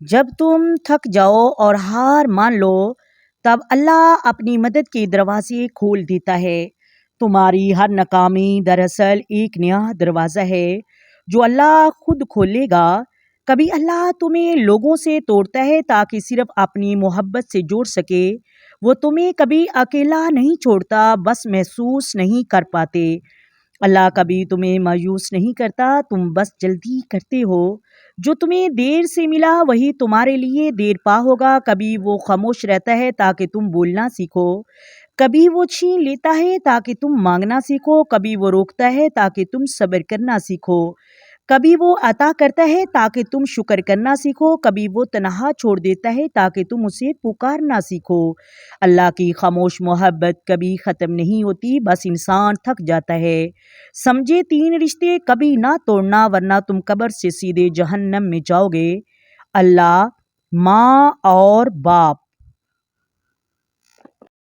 جب تم تھک جاؤ اور ہار مان لو تب اللہ اپنی مدد کے دروازے کھول دیتا ہے۔ تمہاری ہر ناکامی دراصل ایک نیا دروازہ ہے جو اللہ خود کھولے گا۔ کبھی اللہ تمہیں لوگوں سے توڑتا ہے تاکہ صرف اپنی محبت سے جوڑ سکے۔ وہ تمہیں کبھی اکیلا نہیں چھوڑتا، بس محسوس نہیں کر پاتے۔ اللہ کبھی تمہیں مایوس نہیں کرتا، تم بس جلدی کرتے ہو۔ جو تمہیں دیر سے ملا وہی تمہارے لیے دیر پا ہوگا۔ کبھی وہ خاموش رہتا ہے تاکہ تم بولنا سیکھو، کبھی وہ چھین لیتا ہے تاکہ تم مانگنا سیکھو، کبھی وہ روکتا ہے تاکہ تم صبر کرنا سیکھو، کبھی وہ عطا کرتا ہے تاکہ تم شکر کرنا سیکھو، کبھی وہ تنہا چھوڑ دیتا ہے تاکہ تم اسے پکارنا سیکھو۔ اللہ کی خاموش محبت کبھی ختم نہیں ہوتی، بس انسان تھک جاتا ہے۔ سمجھے، 3 رشتے کبھی نہ توڑنا ورنہ تم قبر سے سیدھے جہنم میں جاؤ گے: اللہ، ماں اور باپ۔